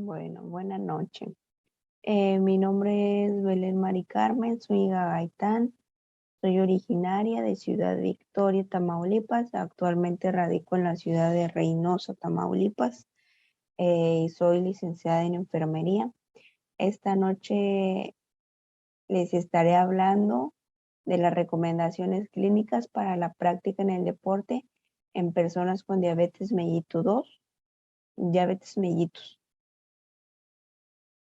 Bueno, buenas noches. Mi nombre es Belén Mari Carmen Zúñiga Gaitán. Soy originaria de Ciudad Victoria, Tamaulipas. Actualmente radico en la ciudad de Reynosa, Tamaulipas. Y soy licenciada en enfermería. Esta noche les estaré hablando de las recomendaciones clínicas para la práctica en el deporte en personas con diabetes mellitus 2, diabetes mellitus.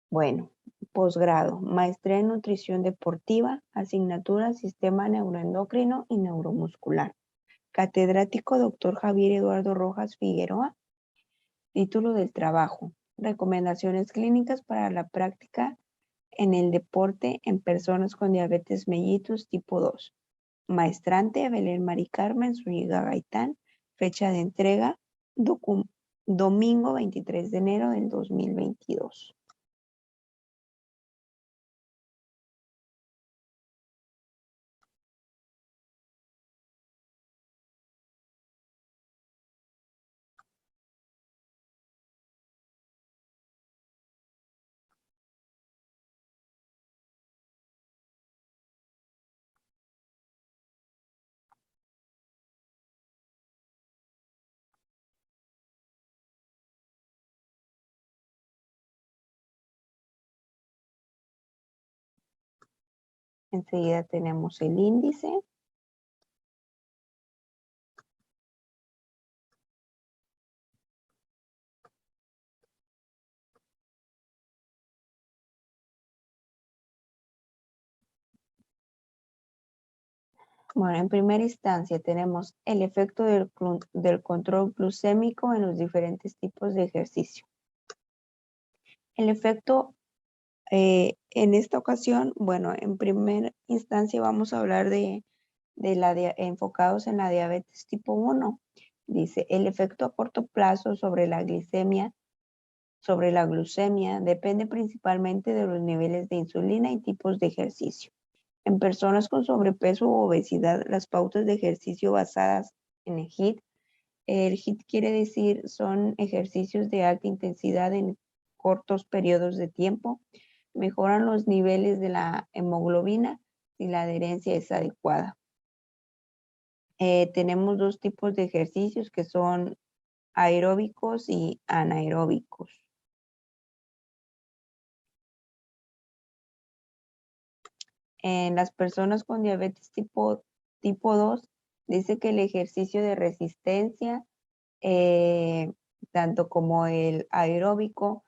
Bueno, posgrado, maestría en nutrición deportiva, asignatura sistema neuroendocrino y neuromuscular. Catedrático Dr. Javier Eduardo Rojas Figueroa. Título del trabajo, recomendaciones clínicas para la práctica en el deporte en personas con diabetes mellitus tipo 2. Maestrante Belén Mari Carmen Zúñiga Gaitán. Fecha de entrega, domingo 23 de enero del 2022. Enseguida tenemos el índice. Bueno, en primera instancia tenemos el efecto del control glucémico en los diferentes tipos de ejercicio. El efecto en esta ocasión, bueno, en primera instancia vamos a hablar enfocados en la diabetes tipo 1. Dice, el efecto a corto plazo sobre la glicemia, sobre la glucemia, depende principalmente de los niveles de insulina y tipos de ejercicio. En personas con sobrepeso u obesidad, las pautas de ejercicio basadas en el HIIT quiere decir son ejercicios de alta intensidad en cortos periodos de tiempo, mejoran los niveles de la hemoglobina si la adherencia es adecuada. Tenemos dos tipos de ejercicios que son aeróbicos y anaeróbicos. En las personas con diabetes tipo 2, dice que el ejercicio de resistencia, tanto como el aeróbico,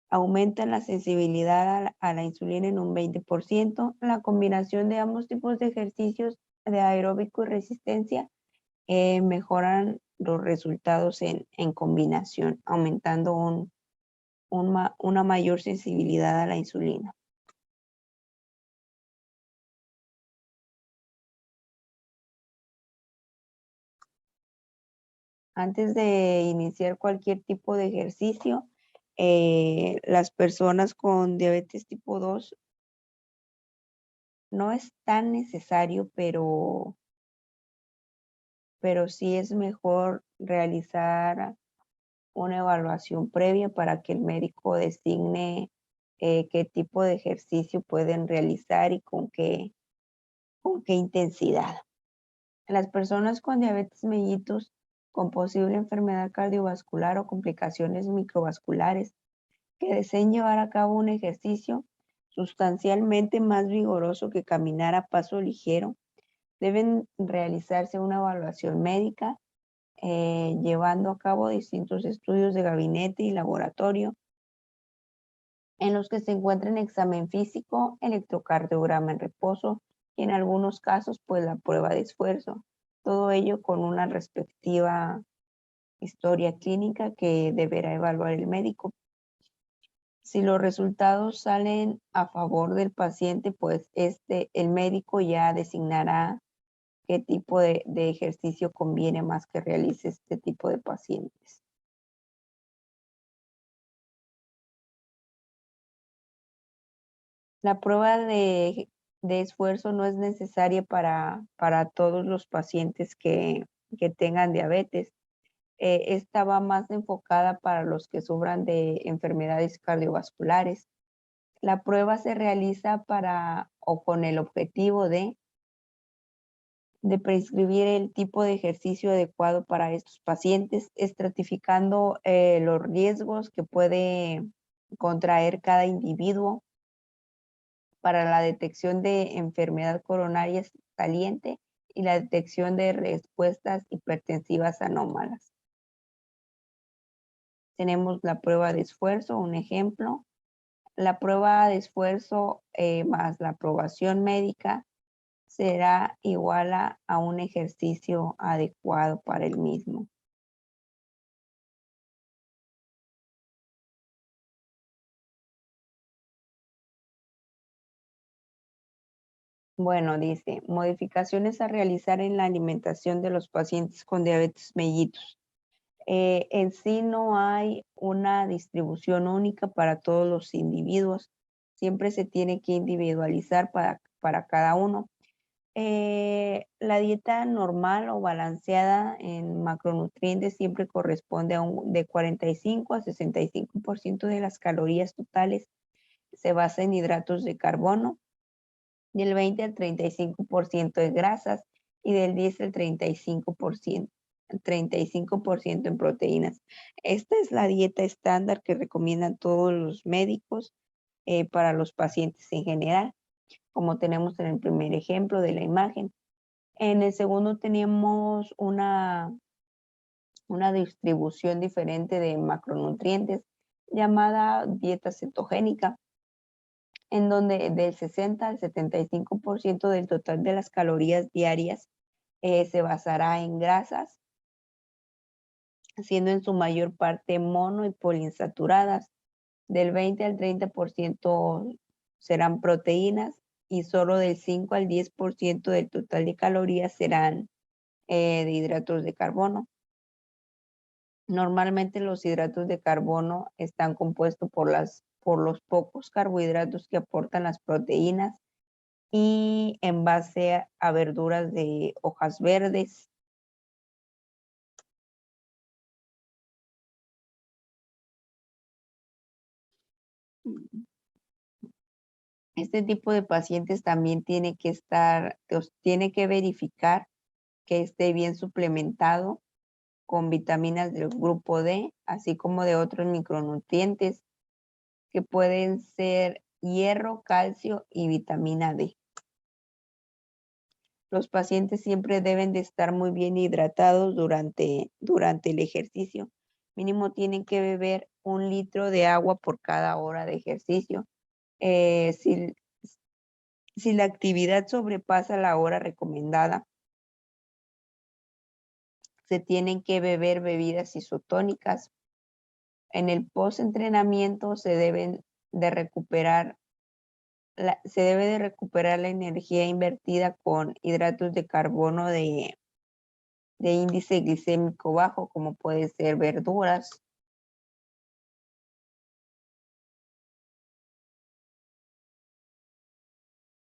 aumentan la sensibilidad a la insulina en un 20%. La combinación de ambos tipos de ejercicios de aeróbico y resistencia mejoran los resultados en combinación, aumentando una mayor sensibilidad a la insulina. Antes de iniciar cualquier tipo de ejercicio, las personas con diabetes tipo 2 no es tan necesario, pero sí es mejor realizar una evaluación previa para que el médico designe qué tipo de ejercicio pueden realizar y con qué intensidad. Las personas con diabetes mellitus con posible enfermedad cardiovascular o complicaciones microvasculares que deseen llevar a cabo un ejercicio sustancialmente más vigoroso que caminar a paso ligero, deben realizarse una evaluación médica, llevando a cabo distintos estudios de gabinete y laboratorio, en los que se encuentren examen físico, electrocardiograma en reposo y en algunos casos, pues la prueba de esfuerzo. Todo ello con una respectiva historia clínica que deberá evaluar el médico. Si los resultados salen a favor del paciente, pues el médico ya designará qué tipo de ejercicio conviene más que realice este tipo de pacientes. La prueba de esfuerzo no es necesaria para todos los pacientes que tengan diabetes. Esta va más enfocada para los que sufran de enfermedades cardiovasculares. La prueba se realiza para o con el objetivo de prescribir el tipo de ejercicio adecuado para estos pacientes, estratificando los riesgos que puede contraer cada individuo para la detección de enfermedad coronaria saliente y la detección de respuestas hipertensivas anómalas. Tenemos la prueba de esfuerzo, un ejemplo. La prueba de esfuerzo más la aprobación médica será igual a un ejercicio adecuado para el mismo. Bueno, dice, modificaciones a realizar en la alimentación de los pacientes con diabetes mellitus. En sí no hay una distribución única para todos los individuos. Siempre se tiene que individualizar para cada uno. La dieta normal o balanceada en macronutrientes siempre corresponde a de 45 a 65% de las calorías totales. Se basa en hidratos de carbono, del 20 al 35% de grasas y del 10 al 35% en proteínas. Esta es la dieta estándar que recomiendan todos los médicos para los pacientes en general, como tenemos en el primer ejemplo de la imagen. En el segundo tenemos una distribución diferente de macronutrientes llamada dieta cetogénica, en donde del 60 al 75% del total de las calorías diarias se basará en grasas, siendo en su mayor parte mono y poliinsaturadas. Del 20 al 30% serán proteínas y solo del 5 al 10% del total de calorías serán de hidratos de carbono. Normalmente los hidratos de carbono están compuestos por los pocos carbohidratos que aportan las proteínas y en base a verduras de hojas verdes. Este tipo de pacientes también tiene que verificar que esté bien suplementado con vitaminas del grupo D, así como de otros micronutrientes que pueden ser hierro, calcio y vitamina D. Los pacientes siempre deben de estar muy bien hidratados durante el ejercicio. Mínimo tienen que beber 1 litro de agua por cada hora de ejercicio. Si la actividad sobrepasa la hora recomendada, se tienen que beber bebidas isotónicas. En el post-entrenamiento se debe de recuperar la energía invertida con hidratos de carbono de índice glicémico bajo, como puede ser verduras.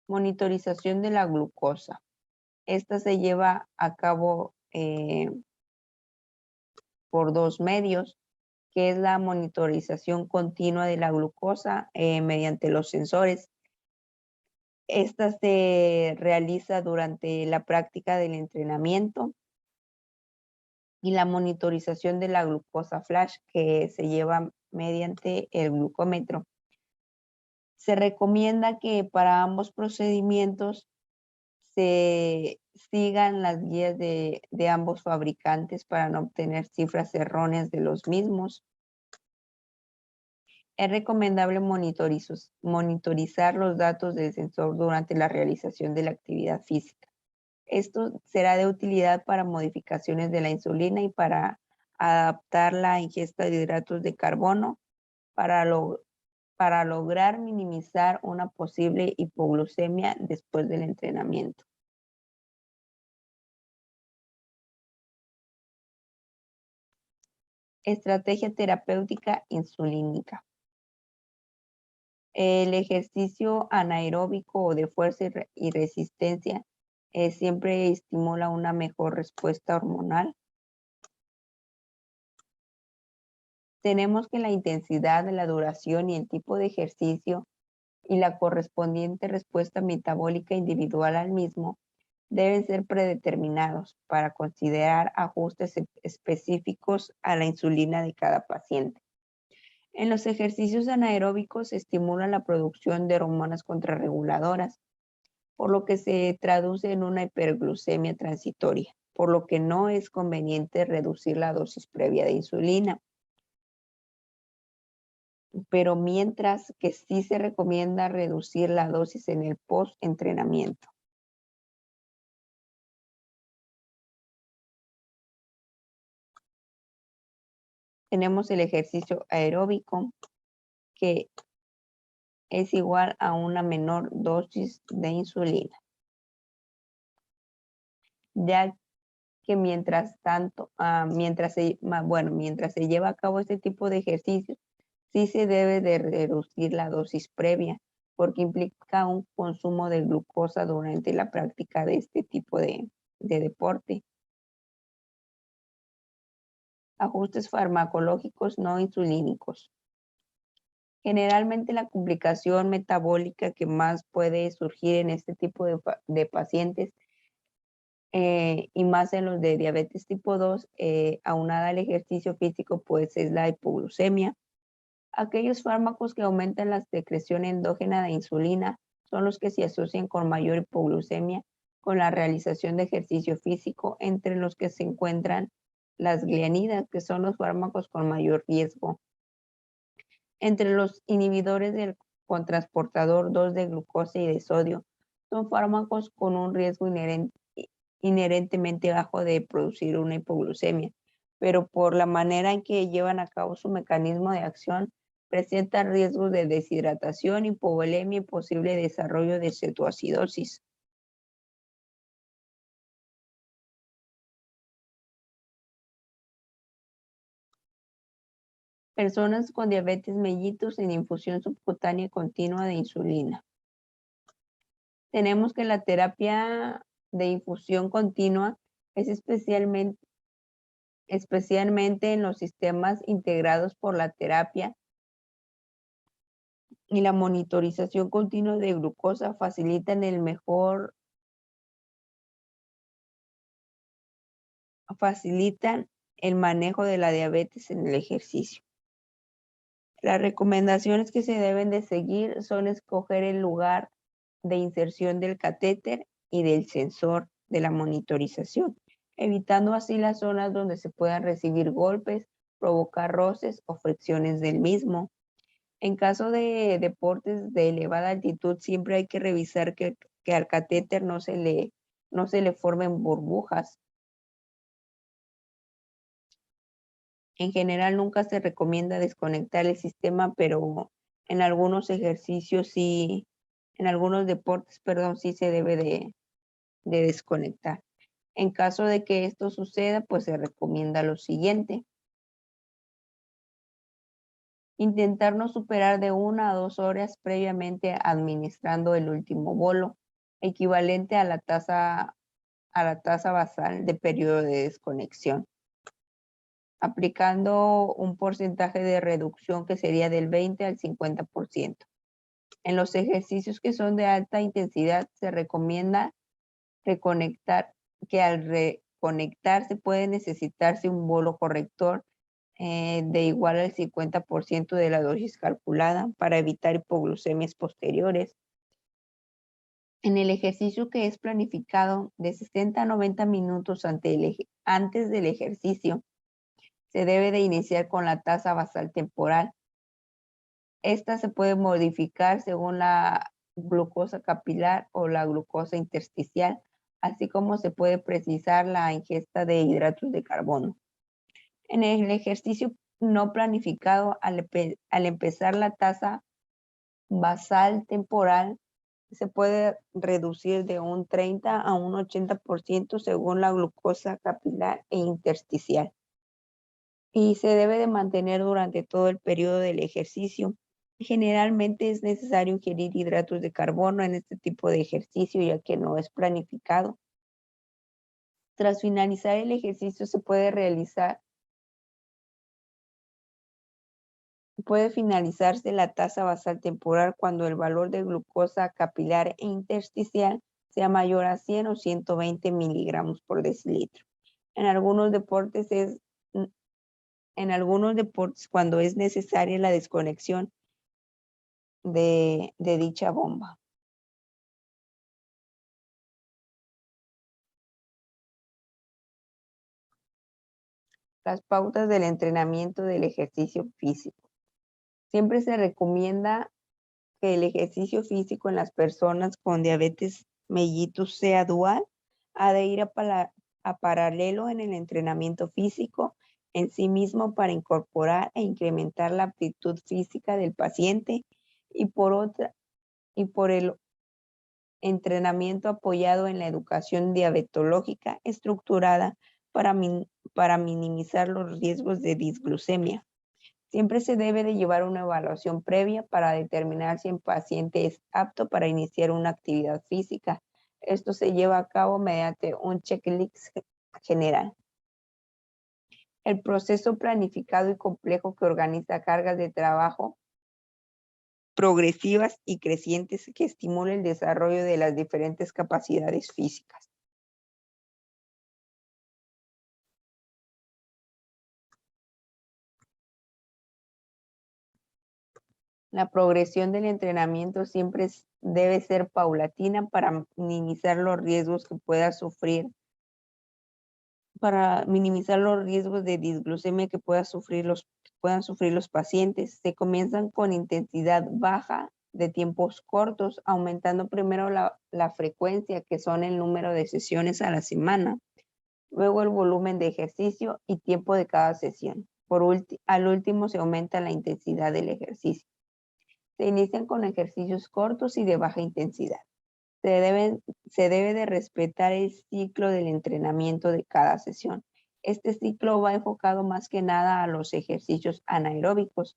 Monitorización de la glucosa. Esta se lleva a cabo por 2 medios, que es la monitorización continua de la glucosa mediante los sensores. Esta se realiza durante la práctica del entrenamiento y la monitorización de la glucosa flash, que se lleva mediante el glucómetro. Se recomienda que para ambos procedimientos se sigan las guías de ambos fabricantes para no obtener cifras erróneas de los mismos. Es recomendable monitorizar los datos del sensor durante la realización de la actividad física. Esto será de utilidad para modificaciones de la insulina y para adaptar la ingesta de hidratos de carbono para lograr minimizar una posible hipoglucemia después del entrenamiento. Estrategia terapéutica insulínica. El ejercicio anaeróbico o de fuerza y resistencia siempre estimula una mejor respuesta hormonal. tenemos que la intensidad, la duración y el tipo de ejercicio y la correspondiente respuesta metabólica individual al mismo deben ser predeterminados para considerar ajustes específicos a la insulina de cada paciente. En los ejercicios anaeróbicos se estimula la producción de hormonas contrarreguladoras, por lo que se traduce en una hiperglucemia transitoria, por lo que no es conveniente reducir la dosis previa de insulina. Pero mientras que sí se recomienda reducir la dosis en el post-entrenamiento. Tenemos el ejercicio aeróbico, que es igual a una menor dosis de insulina, ya que mientras se lleva a cabo este tipo de ejercicios, sí se debe de reducir la dosis previa, porque implica un consumo de glucosa durante la práctica de este tipo de deporte. Ajustes farmacológicos no insulínicos. Generalmente la complicación metabólica que más puede surgir en este tipo de pacientes y más en los de diabetes tipo 2, aunada al ejercicio físico, pues es la hipoglucemia. Aquellos fármacos que aumentan la secreción endógena de insulina son los que se asocian con mayor hipoglucemia con la realización de ejercicio físico, entre los que se encuentran las glianidas, que son los fármacos con mayor riesgo. Entre los inhibidores del cotransportador 2 de glucosa y de sodio, son fármacos con un riesgo inherentemente bajo de producir una hipoglucemia, pero por la manera en que llevan a cabo su mecanismo de acción, presentan riesgos de deshidratación, hipovolemia y posible desarrollo de cetoacidosis. Personas con diabetes mellitus en infusión subcutánea continua de insulina. Tenemos que la terapia de infusión continua es especialmente en los sistemas integrados por la terapia y la monitorización continua de glucosa facilitan el manejo de la diabetes en el ejercicio. Las recomendaciones que se deben de seguir son escoger el lugar de inserción del catéter y del sensor de la monitorización, evitando así las zonas donde se puedan recibir golpes, provocar roces o fricciones del mismo. En caso de deportes de elevada altitud, siempre hay que revisar que al catéter no se le formen burbujas. En general nunca se recomienda desconectar el sistema, pero en algunos ejercicios sí, en algunos deportes, perdón, sí se debe de desconectar. En caso de que esto suceda, pues se recomienda lo siguiente. Intentar no superar de 1 a 2 horas previamente administrando el último bolo, equivalente a la tasa basal de periodo de desconexión, aplicando un porcentaje de reducción que sería del 20 al 50%. En los ejercicios que son de alta intensidad se recomienda reconectar, que al reconectarse puede necesitarse un bolo corrector de igual al 50% de la dosis calculada para evitar hipoglucemias posteriores. En el ejercicio que es planificado de 60 a 90 minutos antes del ejercicio, se debe de iniciar con la tasa basal temporal. Esta se puede modificar según la glucosa capilar o la glucosa intersticial, así como se puede precisar la ingesta de hidratos de carbono. En el ejercicio no planificado, al empezar la tasa basal temporal, se puede reducir de un 30 a un 80% según la glucosa capilar e intersticial. Y se debe de mantener durante todo el periodo del ejercicio. Generalmente es necesario ingerir hidratos de carbono en este tipo de ejercicio, ya que no es planificado. Tras finalizar el ejercicio se puede realizar Puede finalizarse la tasa basal temporal cuando el valor de glucosa capilar e intersticial sea mayor a 100 o 120 miligramos por decilitro. En algunos deportes cuando es necesaria la desconexión de dicha bomba. Las pautas del entrenamiento del ejercicio físico. Siempre se recomienda que el ejercicio físico en las personas con diabetes mellitus sea dual, ha de ir a paralelo en el entrenamiento físico en sí mismo para incorporar e incrementar la aptitud física del paciente y por el entrenamiento apoyado en la educación diabetológica estructurada para minimizar los riesgos de disglucemia. Siempre se debe de llevar una evaluación previa para determinar si el paciente es apto para iniciar una actividad física. Esto se lleva a cabo mediante un checklist general. El proceso planificado y complejo que organiza cargas de trabajo progresivas y crecientes que estimula el desarrollo de las diferentes capacidades físicas. La progresión del entrenamiento siempre debe ser paulatina para minimizar los riesgos que pueda sufrir, de disglucemia que puedan sufrir los pacientes. Se comienzan con intensidad baja de tiempos cortos, aumentando primero la frecuencia, que son el número de sesiones a la semana, luego el volumen de ejercicio y tiempo de cada sesión. Al último se aumenta la intensidad del ejercicio. Se inician con ejercicios cortos y de baja intensidad. Se debe de respetar el ciclo del entrenamiento de cada sesión. Este ciclo va enfocado más que nada a los ejercicios anaeróbicos.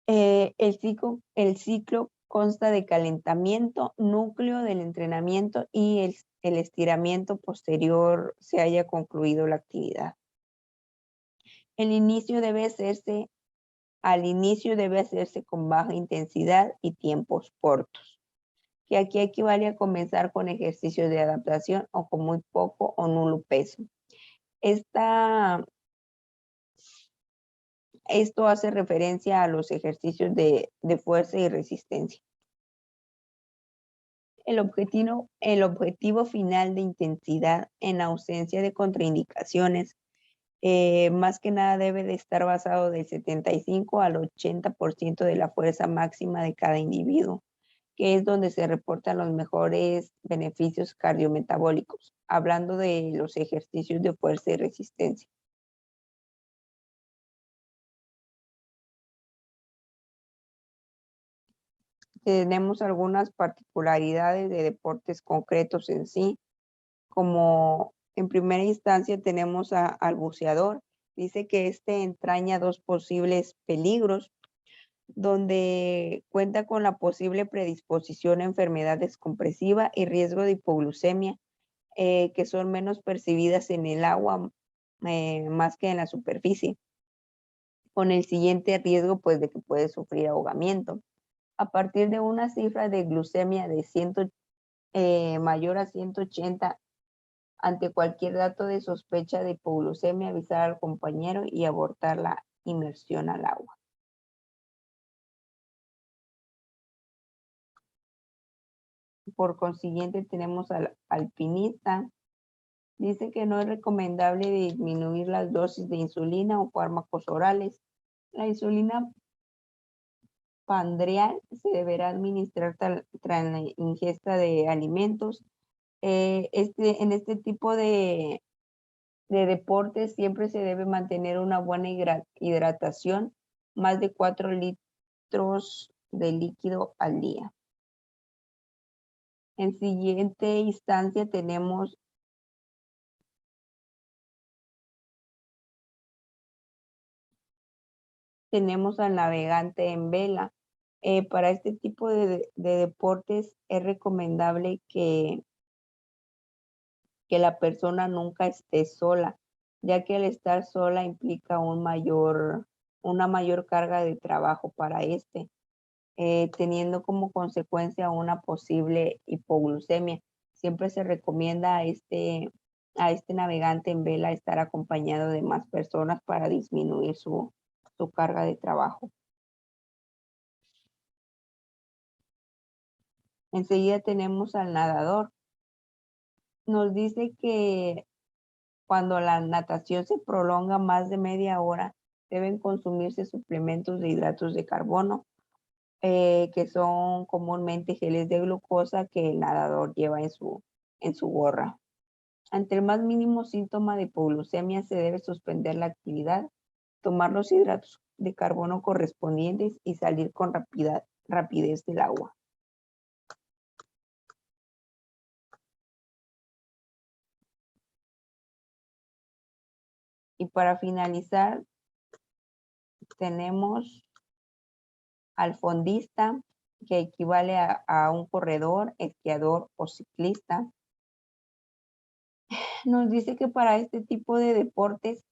El ciclo consta de calentamiento, núcleo del entrenamiento y el estiramiento posterior se haya concluido la actividad. Al inicio debe hacerse con baja intensidad y tiempos cortos, que aquí equivale a comenzar con ejercicios de adaptación o con muy poco o nulo peso. Esto hace referencia a los ejercicios de fuerza y resistencia. El objetivo final de intensidad en ausencia de contraindicaciones, más que nada debe de estar basado del 75 al 80% de la fuerza máxima de cada individuo, que es donde se reportan los mejores beneficios cardiometabólicos, hablando de los ejercicios de fuerza y resistencia. Tenemos algunas particularidades de deportes concretos en sí, como en primera instancia tenemos al buceador. Dice que este entraña dos posibles peligros, donde cuenta con la posible predisposición a enfermedad descompresiva y riesgo de hipoglucemia, que son menos percibidas en el agua más que en la superficie, con el siguiente riesgo pues de que puede sufrir ahogamiento. A partir de una cifra de glucemia de mayor a 180, ante cualquier dato de sospecha de hipoglucemia, avisar al compañero y abortar la inmersión al agua. Por consiguiente, tenemos al alpinista. Dice que no es recomendable disminuir las dosis de insulina o fármacos orales. La insulina pandreal se deberá administrar tras la ingesta de alimentos. En este tipo de deportes siempre se debe mantener una buena hidratación, más de 4 litros de líquido al día. En siguiente instancia tenemos al navegante en vela. Para este tipo de deportes es recomendable que la persona nunca esté sola, ya que al estar sola implica un mayor una mayor carga de trabajo para este, teniendo como consecuencia una posible hipoglucemia. Siempre se recomienda a este navegante en vela estar acompañado de más personas para disminuir su carga de trabajo. Enseguida tenemos al nadador. Nos dice que cuando la natación se prolonga más de media hora, deben consumirse suplementos de hidratos de carbono, que son comúnmente geles de glucosa que el nadador lleva en su gorra. Ante el más mínimo síntoma de hipoglucemia se debe suspender la actividad, tomar los hidratos de carbono correspondientes y salir con rapidez del agua. Y para finalizar, tenemos al fondista, que equivale a un corredor, esquiador o ciclista. Nos dice que para este tipo de deportes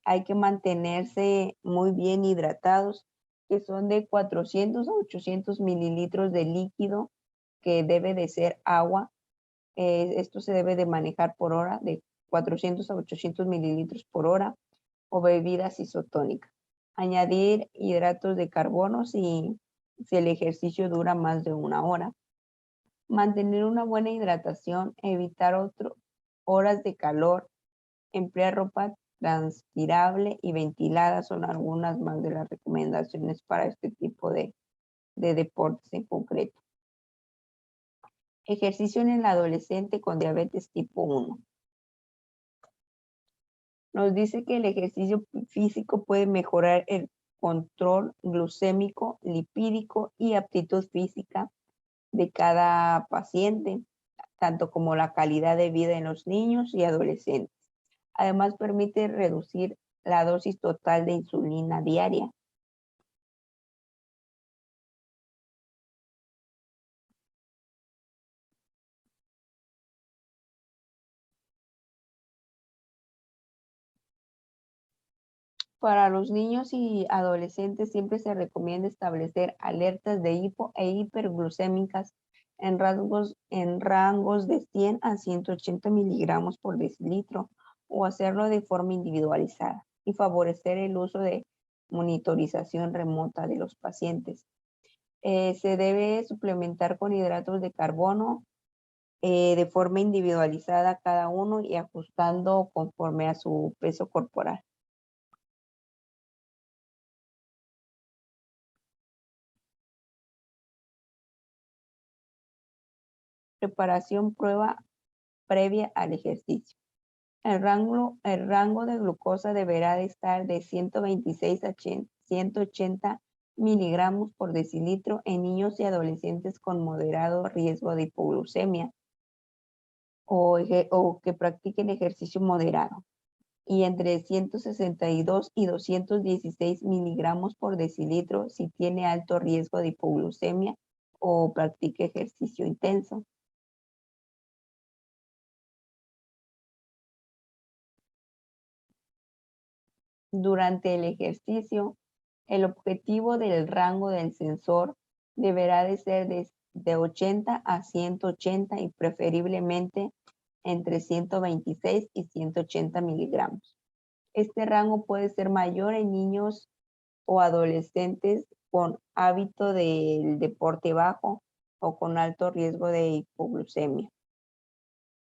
hay que mantenerse muy bien hidratados, que son de 400 a 800 mililitros de líquido, que debe de ser agua. Esto se debe de manejar por hora, de 400 a 800 mililitros por hora, o bebidas isotónicas. Añadir hidratos de carbono si el ejercicio dura más de una hora. Mantener una buena hidratación, evitar horas de calor, emplear ropa transpirable y ventilada son algunas más de las recomendaciones para este tipo de deportes en concreto. Ejercicio en el adolescente con diabetes tipo 1. Nos dice que el ejercicio físico puede mejorar el control glucémico, lipídico y aptitud física de cada paciente, tanto como la calidad de vida en los niños y adolescentes. Además, permite reducir la dosis total de insulina diaria. Para los niños y adolescentes siempre se recomienda establecer alertas de hipo e hiperglucémicas en rangos de 100 a 180 miligramos por decilitro, o hacerlo de forma individualizada y favorecer el uso de monitorización remota de los pacientes. Se debe suplementar con hidratos de carbono de forma individualizada cada uno y ajustando conforme a su peso corporal. Preparación prueba previa al ejercicio. El rango de glucosa deberá de estar de 126 a 180 miligramos por decilitro en niños y adolescentes con moderado riesgo de hipoglucemia o que practiquen ejercicio moderado, y entre 162 y 216 miligramos por decilitro si tiene alto riesgo de hipoglucemia o practique ejercicio intenso. Durante el ejercicio, el objetivo del rango del sensor deberá de ser de 80 a 180 y preferiblemente entre 126 y 180 miligramos. Este rango puede ser mayor en niños o adolescentes con hábito del deporte bajo o con alto riesgo de hipoglucemia.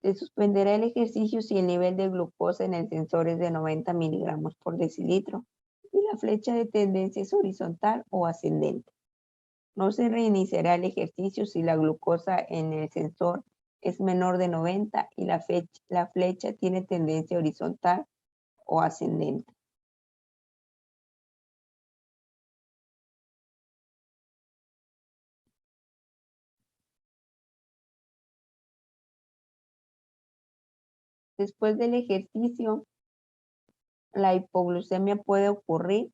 Se suspenderá el ejercicio si el nivel de glucosa en el sensor es de 90 miligramos por decilitro y la flecha de tendencia es horizontal o ascendente. No se reiniciará el ejercicio si la glucosa en el sensor es menor de 90 y la flecha tiene tendencia horizontal o ascendente. Después del ejercicio, la hipoglucemia puede ocurrir,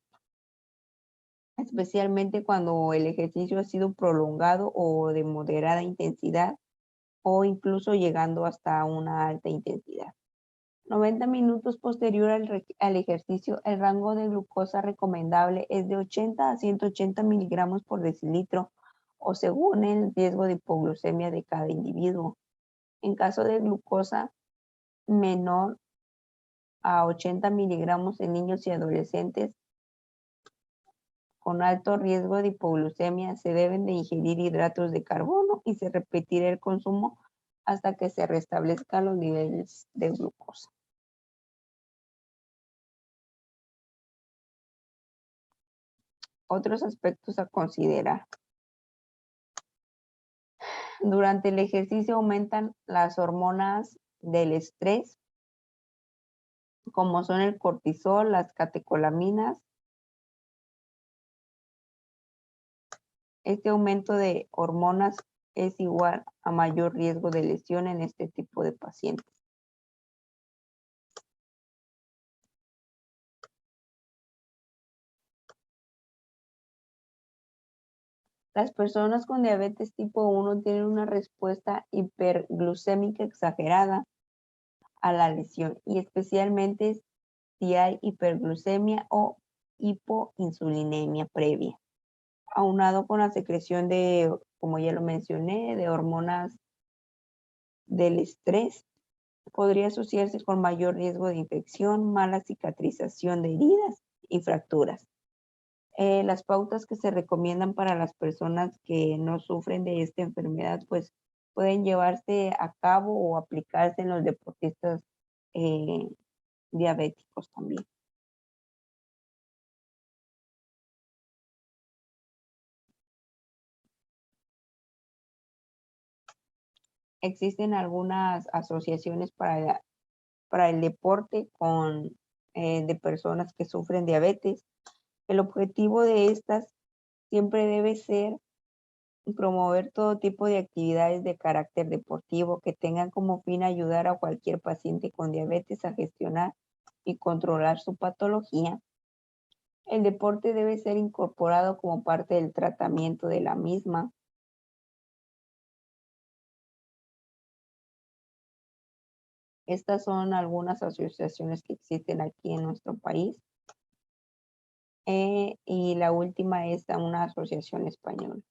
especialmente cuando el ejercicio ha sido prolongado o de moderada intensidad, o incluso llegando hasta una alta intensidad. 90 minutos posterior al ejercicio, el rango de glucosa recomendable es de 80 a 180 miligramos por decilitro o según el riesgo de hipoglucemia de cada individuo. En caso de glucosa menor a 80 miligramos en niños y adolescentes con alto riesgo de hipoglucemia, se deben de ingerir hidratos de carbono y se repetirá el consumo hasta que se restablezcan los niveles de glucosa. Otros aspectos a considerar. Durante el ejercicio aumentan las hormonas del estrés, como son el cortisol, las catecolaminas. Este aumento de hormonas es igual a mayor riesgo de lesión en este tipo de pacientes. Las personas con diabetes tipo 1 tienen una respuesta hiperglucémica exagerada a la lesión y especialmente si hay hiperglucemia o hipoinsulinemia previa, aunado con la secreción de, como ya lo mencioné, de hormonas del estrés, podría asociarse con mayor riesgo de infección, mala cicatrización de heridas y fracturas. Las pautas que se recomiendan para las personas que no sufren de esta enfermedad, pues pueden llevarse a cabo o aplicarse en los deportistas diabéticos también. Existen algunas asociaciones para el deporte de personas que sufren diabetes. El objetivo de estas siempre debe ser promover todo tipo de actividades de carácter deportivo que tengan como fin ayudar a cualquier paciente con diabetes a gestionar y controlar su patología. El deporte debe ser incorporado como parte del tratamiento de la misma. Estas son algunas asociaciones que existen aquí en nuestro país. Y la última es una asociación española.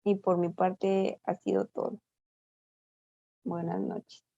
Y por mi parte ha sido todo. Buenas noches.